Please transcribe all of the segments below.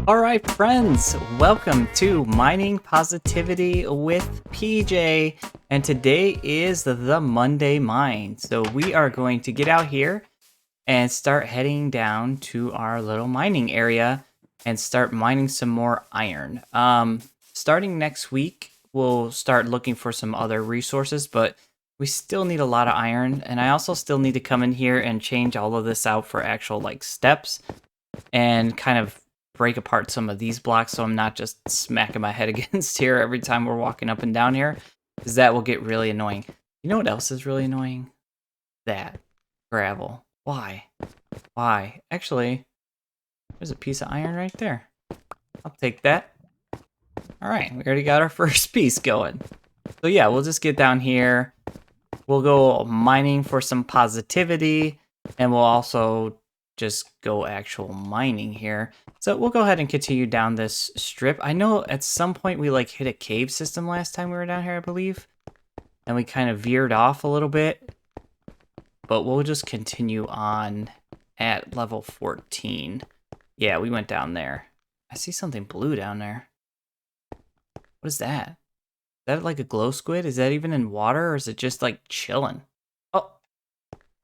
All right, friends, welcome to Mining Positivity with PJ. And today is the Monday Mine. So we are going to get out here and start heading down to our little mining area and start mining some more iron. Starting next week, we'll start looking for some other resources, but we still need a lot of iron. And I also still need to come in here and change all of this out for actual like steps and kind of break apart some of these blocks so I'm not just smacking my head against here every time we're walking up and down here, because that will get really annoying. You know what else is really annoying? That gravel. Why? Why? Actually, there's a piece of iron right there. I'll take that. All right, we already got our first piece going. So yeah, we'll just get down here. We'll go mining for some positivity, and we'll also just go actual mining here. So we'll go ahead and continue down this strip. I know at some point we like hit a cave system last time we were down here, I believe. And we kind of veered off a little bit. But we'll just continue on at level 14. Yeah, we went down there. I see something blue down there. What is that? Is that like a glow squid? Is that even in water, or is it just like chilling? Oh,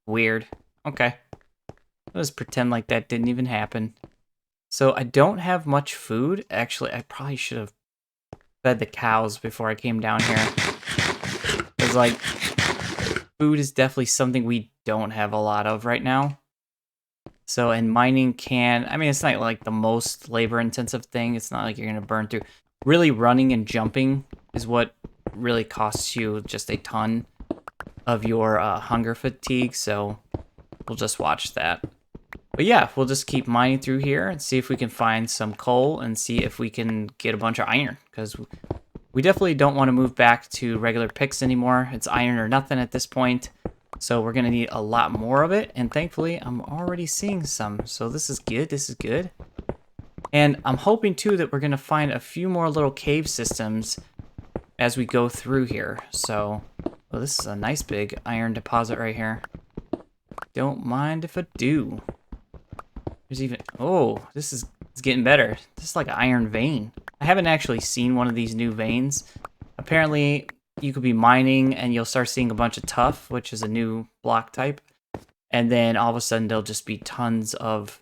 weird. Okay. Let's pretend like that didn't even happen. So I don't have much food. Actually, I probably should have fed the cows before I came down here. Because, like, food is definitely something we don't have a lot of right now. So, and mining I mean, it's not like the most labor-intensive thing. It's not like you're going to burn through. Really running and jumping is what really costs you just a ton of your hunger fatigue. So we'll just watch that. But yeah, we'll just keep mining through here and see if we can find some coal and see if we can get a bunch of iron. Because we definitely don't want to move back to regular picks anymore. It's iron or nothing at this point. So we're going to need a lot more of it. And thankfully, I'm already seeing some. So this is good. This is good. And I'm hoping, too, that we're going to find a few more little cave systems as we go through here. So, well, this is a nice big iron deposit right here. Don't mind if I do. There's even, oh, this is getting better. This is like an iron vein. I haven't actually seen one of these new veins. Apparently, you could be mining and you'll start seeing a bunch of tuff, which is a new block type. And then all of a sudden, there'll just be tons of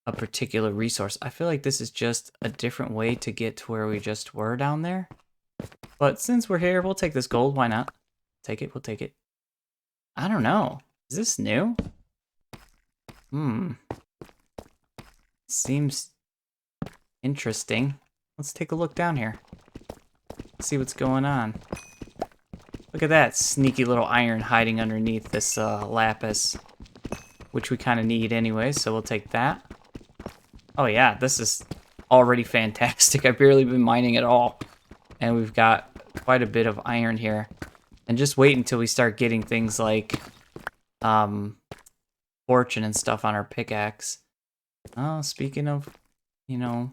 a particular resource. I feel like this is just a different way to get to where we just were down there. But since we're here, we'll take this gold. Why not? Take it. We'll take it. I don't know. Is this new? Seems interesting. Let's take a look down here. See what's going on. Look at that sneaky little iron hiding underneath this lapis, which we kind of need anyway, so we'll take that. Oh yeah, this is already fantastic. I've barely been mining at all. And we've got quite a bit of iron here. And just wait until we start getting things like fortune and stuff on our pickaxe. Oh, speaking of, you know,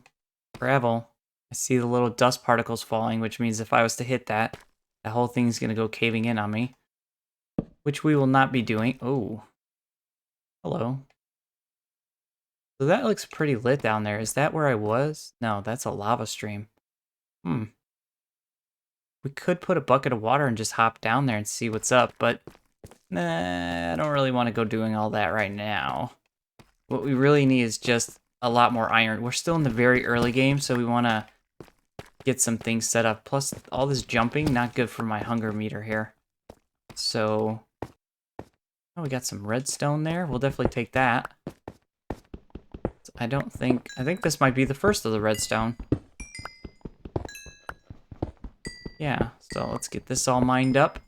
gravel, I see the little dust particles falling, which means if I was to hit that, the whole thing's going to go caving in on me, which we will not be doing. Oh, hello. So that looks pretty lit down there. Is that where I was? No, that's a lava stream. We could put a bucket of water and just hop down there and see what's up, but nah, I don't really want to go doing all that right now. What we really need is just a lot more iron. We're still in the very early game, so we want to get some things set up. Plus, all this jumping, not good for my hunger meter here. So, oh, we got some redstone there. We'll definitely take that. I think this might be the first of the redstone. Yeah, so let's get this all mined up.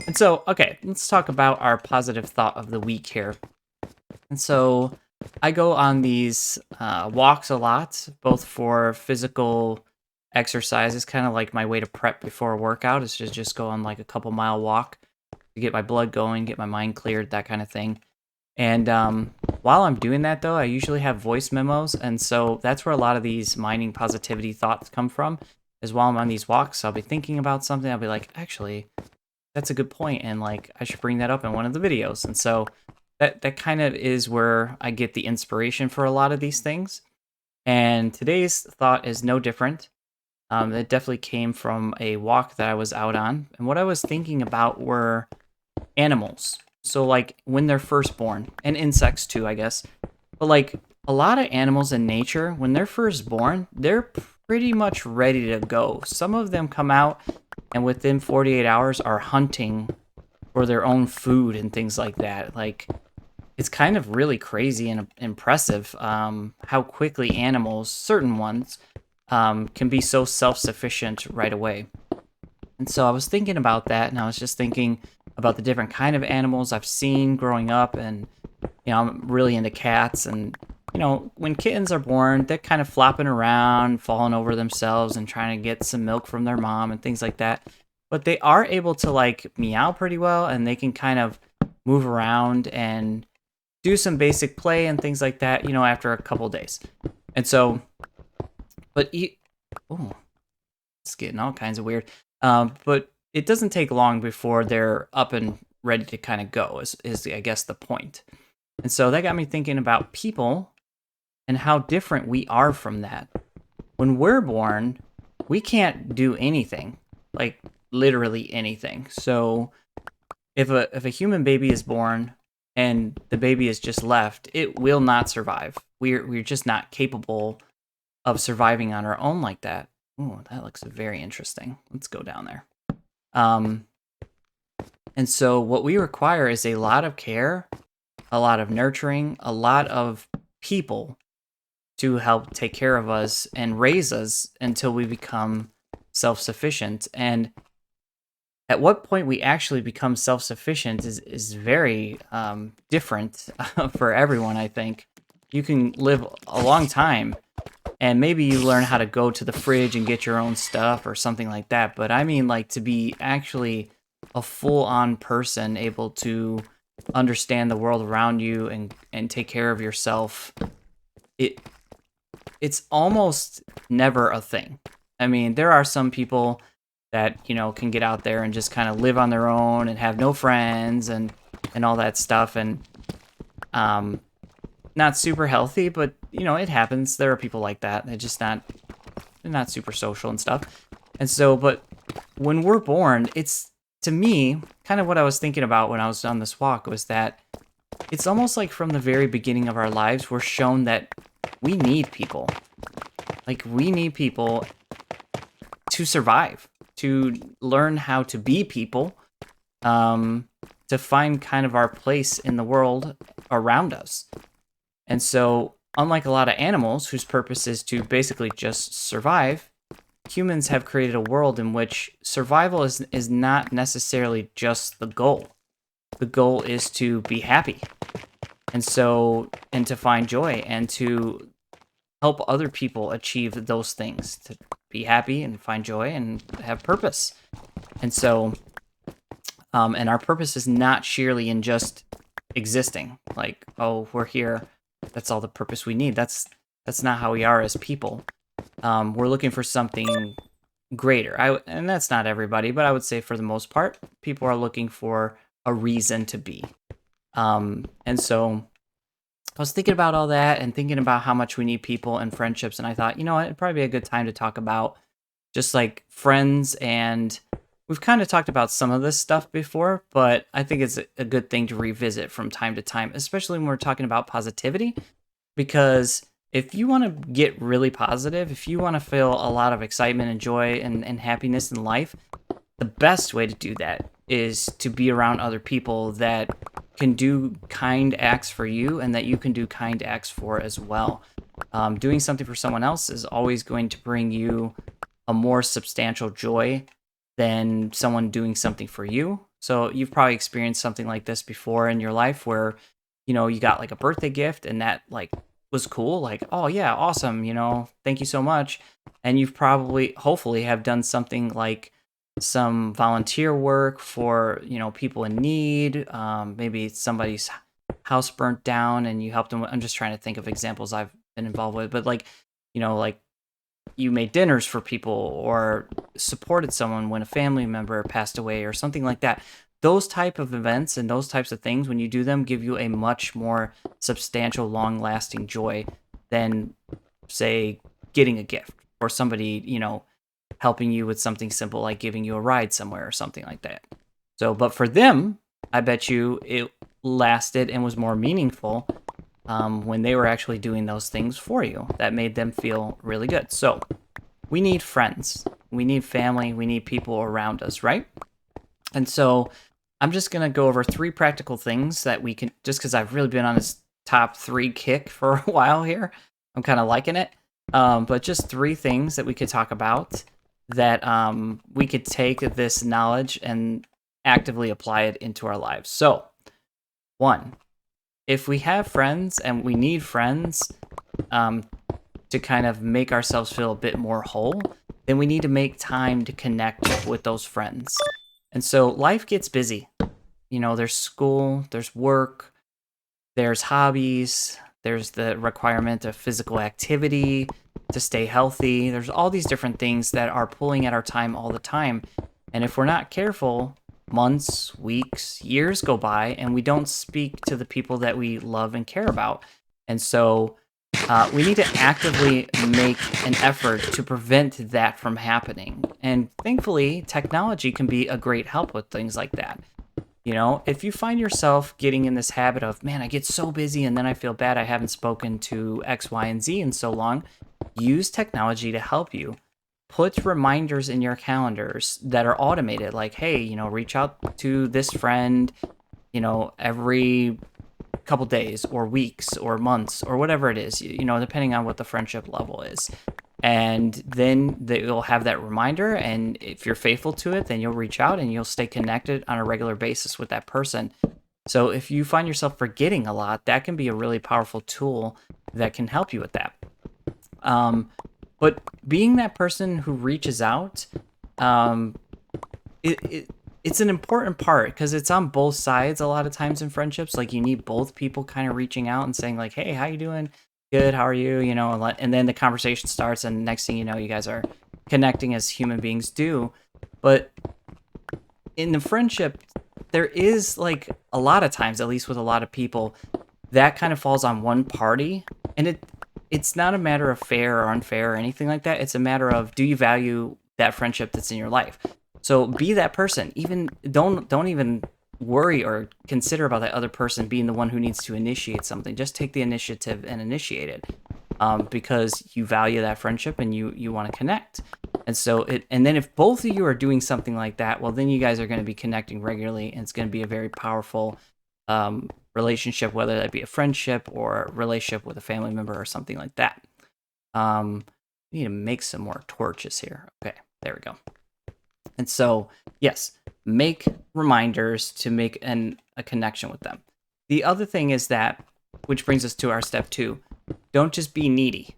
And so, okay, let's talk about our positive thought of the week here. And so I go on these walks a lot, both for physical exercises, kind of like my way to prep before a workout is to just go on like a couple mile walk to get my blood going, get my mind cleared, that kind of thing. And while I'm doing that, though, I usually have voice memos. And so that's where a lot of these mining positivity thoughts come from, is while I'm on these walks, I'll be thinking about something. I'll be like, actually, that's a good point, and like I should bring that up in one of the videos. And so that kind of is where I get the inspiration for a lot of these things. And today's thought is no different. It definitely came from a walk that I was out on. And what I was thinking about were animals. So, like, when they're first born, and insects too, I guess. But, like, a lot of animals in nature, when they're first born, they're pretty much ready to go. Some of them come out and within 48 hours are hunting for their own food and things like that. Like, it's kind of really crazy and impressive how quickly animals, certain ones, can be so self-sufficient right away. And so I was thinking about that, and I was just thinking about the different kind of animals I've seen growing up, and I'm really into cats, and when kittens are born, they're kind of flopping around, falling over themselves, and trying to get some milk from their mom and things like that. But they are able to like meow pretty well, and they can kind of move around and do some basic play and things like that, after a couple days. And so, oh, it's getting all kinds of weird. But it doesn't take long before they're up and ready to kind of go, is I guess the point. And so that got me thinking about people and how different we are from that. When we're born, we can't do anything, like literally anything. So if a human baby is born and the baby is just left, it will not survive. We're just not capable of surviving on our own like that. Ooh, that looks very interesting. Let's go down there. And so what we require is a lot of care, a lot of nurturing, a lot of people to help take care of us and raise us until we become self-sufficient. And at what point we actually become self-sufficient is very different for everyone, I think. You can live a long time, and maybe you learn how to go to the fridge and get your own stuff or something like that. But I mean, like, to be actually a full-on person able to understand the world around you and take care of yourself, it's almost never a thing. I mean, there are some people that, can get out there and just kind of live on their own and have no friends and all that stuff. And not super healthy, but, it happens. There are people like that. They're not super social and stuff. And so, but when we're born, it's, to me, kind of what I was thinking about when I was on this walk was that it's almost like from the very beginning of our lives, we're shown that we need people. Like, we need people to survive, to learn how to be people, to find kind of our place in the world around us. And so, unlike a lot of animals whose purpose is to basically just survive, humans have created a world in which survival is not necessarily just the goal. The goal is to be happy. And to find joy and to help other people achieve those things, to be happy and find joy and have purpose. And so, and our purpose is not sheerly in just existing. Like, oh, we're here. That's all the purpose we need. That's not how we are as people. We're looking for something greater. And that's not everybody, but I would say for the most part, people are looking for a reason to be. And so I was thinking about all that and thinking about how much we need people and friendships. And I thought, it'd probably be a good time to talk about just like friends. And we've kind of talked about some of this stuff before, but I think it's a good thing to revisit from time to time, especially when we're talking about positivity, because if you want to get really positive, if you want to feel a lot of excitement and joy and happiness in life, the best way to do that is to be around other people that can do kind acts for you and that you can do kind acts for as well. Doing something for someone else is always going to bring you a more substantial joy than someone doing something for you. So you've probably experienced something like this before in your life where, you got like a birthday gift and that like was cool. Like, oh yeah, awesome. Thank you so much. And you've probably, hopefully have done something like some volunteer work for, people in need. Maybe somebody's house burnt down and you helped them. I'm just trying to think of examples I've been involved with, but like, like you made dinners for people or supported someone when a family member passed away or something like that. Those type of events and those types of things, when you do them, give you a much more substantial, long-lasting joy than say, getting a gift, or somebody, helping you with something simple like giving you a ride somewhere or something like that. So, but for them, I bet you it lasted and was more meaningful when they were actually doing those things for you. That made them feel really good. So we need friends, we need family, we need people around us, right? And so I'm just going to go over 3 practical things that we can, just because I've really been on this top 3 kick for a while here. I'm kind of liking it. But just 3 things that we could talk about that we could take this knowledge and actively apply it into our lives. So, 1, if we have friends and we need friends to kind of make ourselves feel a bit more whole, then we need to make time to connect with those friends. And so life gets busy. There's school, there's work, there's hobbies, there's the requirement of physical activity to stay healthy. There's all these different things that are pulling at our time all the time. And if we're not careful, months, weeks, years go by and we don't speak to the people that we love and care about. And so we need to actively make an effort to prevent that from happening. And thankfully, technology can be a great help with things like that. If you find yourself getting in this habit of, man, I get so busy and then I feel bad I haven't spoken to X, Y, and Z in so long, use technology to help you. Put reminders in your calendars that are automated, like, hey, reach out to this friend, every couple days or weeks or months or whatever it is, depending on what the friendship level is. And then you'll have that reminder, and if you're faithful to it, then you'll reach out and you'll stay connected on a regular basis with that person. So if you find yourself forgetting a lot, that can be a really powerful tool that can help you with that. But being that person who reaches out, it's an important part because it's on both sides a lot of times in friendships. Like, you need both people kind of reaching out and saying like, hey, how you doing? Good, how are you? And then the conversation starts, and next thing you know, you guys are connecting as human beings do. But in the friendship, there is, like, a lot of times, at least with a lot of people, that kind of falls on one party, and it's not a matter of fair or unfair or anything like that. It's a matter of, do you value that friendship that's in your life? So be that person. Even don't even worry or consider about that other person being the one who needs to initiate something. Just take the initiative and initiate it, because you value that friendship and you want to connect. And so and then if both of you are doing something like that, well, then you guys are going to be connecting regularly, and it's going to be a very powerful relationship, whether that be a friendship or a relationship with a family member or something like that. We need to make some more torches here. Okay, there we go. And so, yes, make reminders to make a connection with them. The other thing is that, which brings us to our step 2, don't just be needy.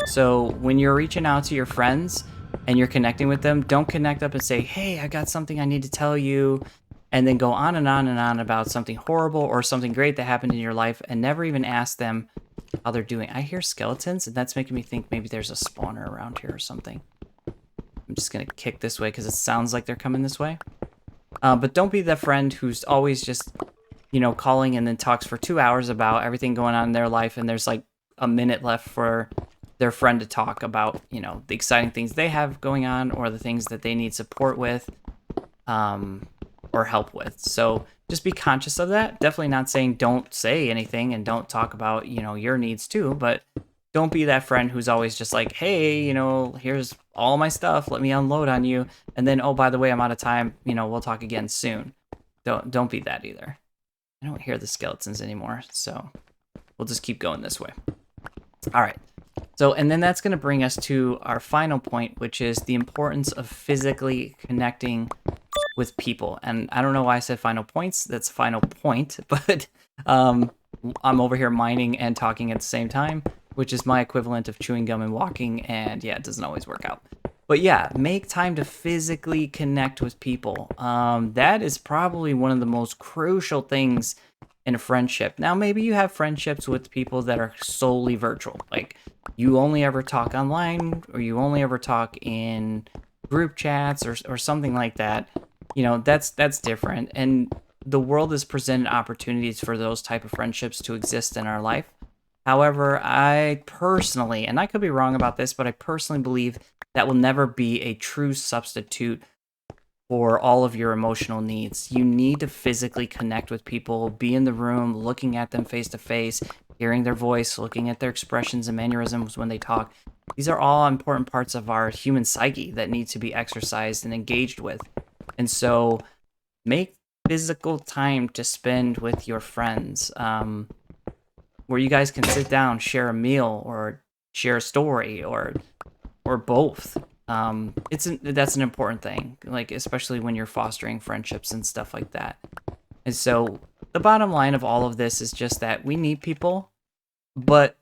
So when you're reaching out to your friends and you're connecting with them, don't connect up and say, hey, I got something I need to tell you, and then go on and on and on about something horrible or something great that happened in your life, and never even ask them how they're doing. I hear skeletons, and that's making me think maybe there's a spawner around here or something. I'm just going to kick this way because it sounds like they're coming this way. But don't be the friend who's always just, calling and then talks for 2 hours about everything going on in their life, and there's like a minute left for their friend to talk about, the exciting things they have going on or the things that they need support with or help with. So just be conscious of that. Definitely not saying don't say anything and don't talk about, your needs too, but don't be that friend who's always just like, hey, here's all my stuff, let me unload on you, and then, oh, by the way, I'm out of time, we'll talk again soon. Don't be that either. I don't hear the skeletons anymore, so we'll just keep going this way. All right. So, and then that's going to bring us to our final point, which is the importance of physically connecting with people. And I don't know why I said final points. That's final point, but I'm over here mining and talking at the same time, which is my equivalent of chewing gum and walking, and yeah, it doesn't always work out. But yeah, make time to physically connect with people. That is probably one of the most crucial things in a friendship. Now, maybe you have friendships with people that are solely virtual. Like, you only ever talk online, or you only ever talk in group chats or something like that. That's different. And the world has presented opportunities for those type of friendships to exist in our life. However, I personally, and I could be wrong about this, but I personally believe that will never be a true substitute for all of your emotional needs. You need to physically connect with people, be in the room, looking at them face to face, hearing their voice, looking at their expressions and mannerisms when they talk. These are all important parts of our human psyche that need to be exercised and engaged with. And so make physical time to spend with your friends, where you guys can sit down, share a meal, or share a story, or both. That's an important thing, like especially when you're fostering friendships and stuff like that. And so the bottom line of all of this is just that we need people, but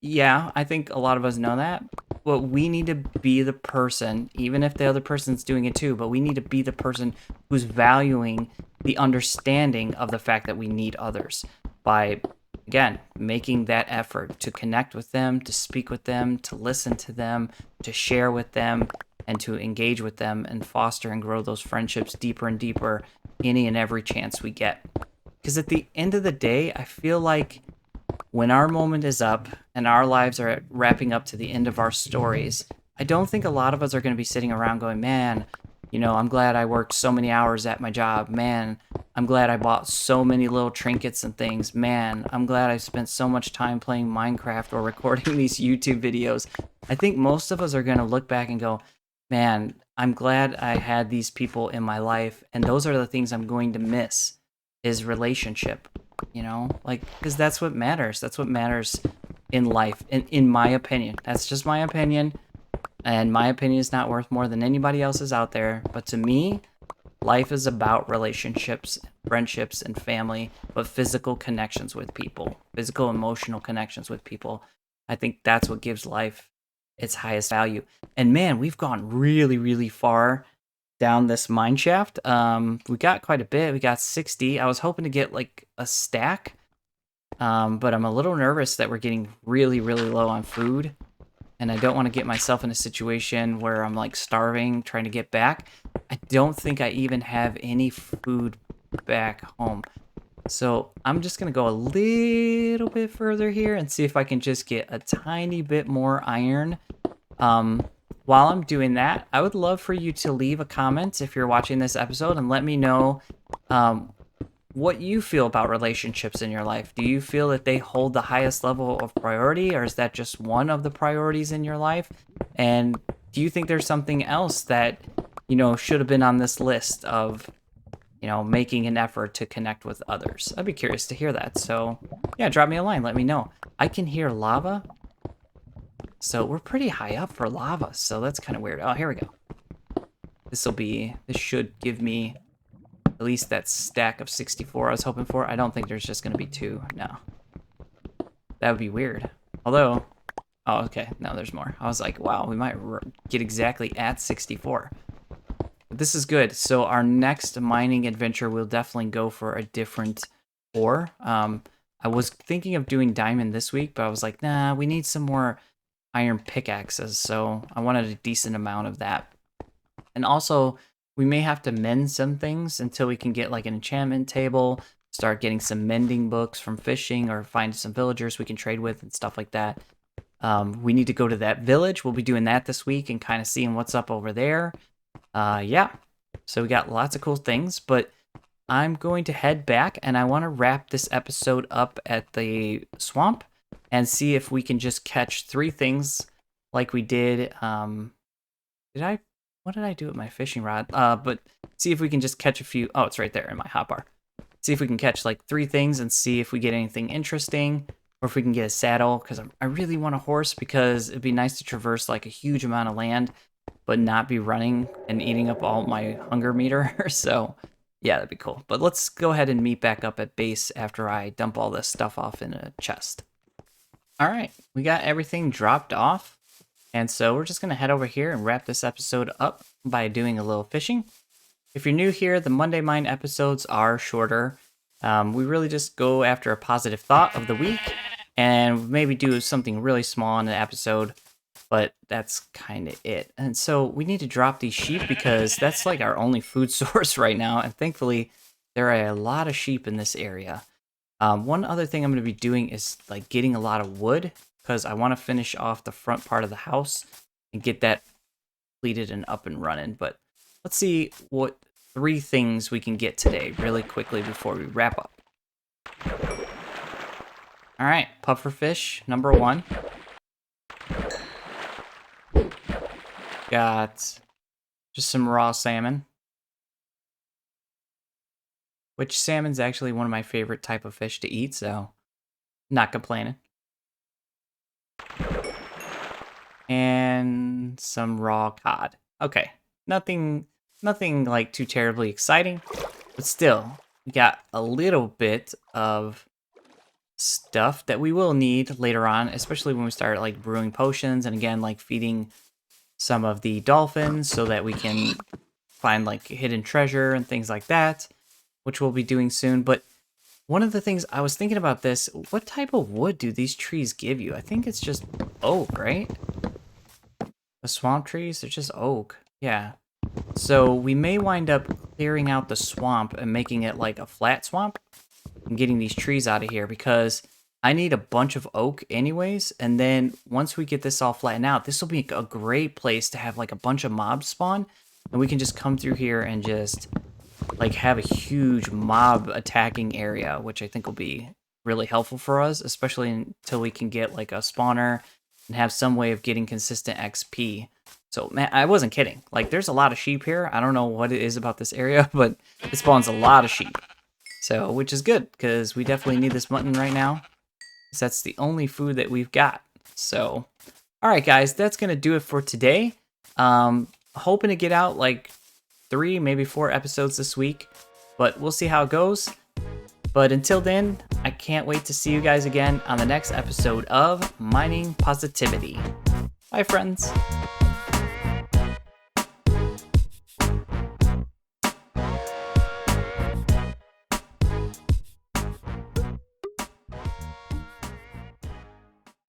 yeah, I think a lot of us know that. But we need to be the person, even if the other person's doing it too, but we need to be the person who's valuing the understanding of the fact that we need others by, again, making that effort to connect with them, to speak with them, to listen to them, to share with them, and to engage with them and foster and grow those friendships deeper and deeper any and every chance we get. Because at the end of the day, I feel like when our moment is up and our lives are wrapping up to the end of our stories, I don't think a lot of us are going to be sitting around going, man, I'm glad I worked so many hours at my job. Man, I'm glad I bought so many little trinkets and things. Man, I'm glad I spent so much time playing Minecraft or recording these YouTube videos. I think most of us are going to look back and go, man, I'm glad I had these people in my life. And those are the things I'm going to miss, is relationship, because that's what matters. That's what matters in life, in my opinion. That's just my opinion. And my opinion is not worth more than anybody else's out there. But to me, life is about relationships, friendships, and family, but physical connections with people, physical, emotional connections with people. I think that's what gives life its highest value. And man, we've gone really, really far down this mine shaft. We got quite a bit. We got 60. I was hoping to get like a stack, but I'm a little nervous that we're getting really, really low on food. And I don't want to get myself in a situation where I'm like starving, trying to get back. I don't think I even have any food back home. So I'm just going to go a little bit further here and see if I can just get a tiny bit more iron. While I'm doing that, I would love for you to leave a comment if you're watching this episode and let me know what you feel about relationships in your life. Do you feel that they hold the highest level of priority, or is that just one of the priorities in your life? And do you think there's something else that, should have been on this list of, making an effort to connect with others? I'd be curious to hear that. So yeah, drop me a line. Let me know. I can hear lava. So we're pretty high up for lava. So that's kind of weird. Oh, here we go. This should give me at least that stack of 64 I was hoping for. I don't think there's just going to be 2. No. That would be weird. Although, oh, okay. No, there's more. I was like, wow, we might get exactly at 64. But this is good. So our next mining adventure will definitely go for a different ore. I was thinking of doing diamond this week, but I was like, nah, we need some more iron pickaxes. So I wanted a decent amount of that. And also, we may have to mend some things until we can get like an enchantment table, start getting some mending books from fishing, or find some villagers we can trade with and stuff like that. We need to go to that village. We'll be doing that this week and kind of seeing what's up over there. Yeah, so we got lots of cool things, but I'm going to head back and I want to wrap this episode up at the swamp and see if we can just catch 3 things like we did. What did I do with my fishing rod? But see if we can just catch a few. Oh, it's right there in my hotbar. See if we can catch like 3 things and see if we get anything interesting, or if we can get a saddle, because I really want a horse, because it'd be nice to traverse like a huge amount of land, but not be running and eating up all my hunger meter. So yeah, that'd be cool. But let's go ahead and meet back up at base after I dump all this stuff off in a chest. All right, we got everything dropped off. And so we're just going to head over here and wrap this episode up by doing a little fishing. If you're new here, the Monday Mine episodes are shorter. We really just go after a positive thought of the week and maybe do something really small in an episode, but that's kind of it. And so we need to drop these sheep because that's like our only food source right now. And thankfully, there are a lot of sheep in this area. One other thing I'm going to be doing is like getting a lot of wood because I want to finish off the front part of the house and get that completed and up and running. But let's see what 3 things we can get today really quickly before we wrap up. All right, pufferfish number 1. Got just some raw salmon. Which salmon's actually one of my favorite type of fish to eat, so not complaining. And some raw cod. Okay, nothing like too terribly exciting, but still, we got a little bit of stuff that we will need later on, especially when we start like brewing potions and again like feeding some of the dolphins so that we can find like hidden treasure and things like that, which we'll be doing soon. But one of the things I was thinking about this, what type of wood do these trees give you? I think it's just oak, right? The swamp trees, they're just oak. Yeah. So we may wind up clearing out the swamp and making it like a flat swamp and getting these trees out of here because I need a bunch of oak anyways. And then once we get this all flattened out, this will be a great place to have like a bunch of mobs spawn. And we can just come through here and just like have a huge mob attacking area, which I think will be really helpful for us, especially until we can get like a spawner and have some way of getting consistent XP. So man, I wasn't kidding. Like there's a lot of sheep here. I don't know what it is about this area, but it spawns a lot of sheep. So, which is good because we definitely need this mutton right now. That's the only food that we've got. So, all right, guys, that's going to do it for today. Hoping to get out like 3, maybe 4 episodes this week, but we'll see how it goes. But until then, I can't wait to see you guys again on the next episode of Mining Positivity. Bye, friends.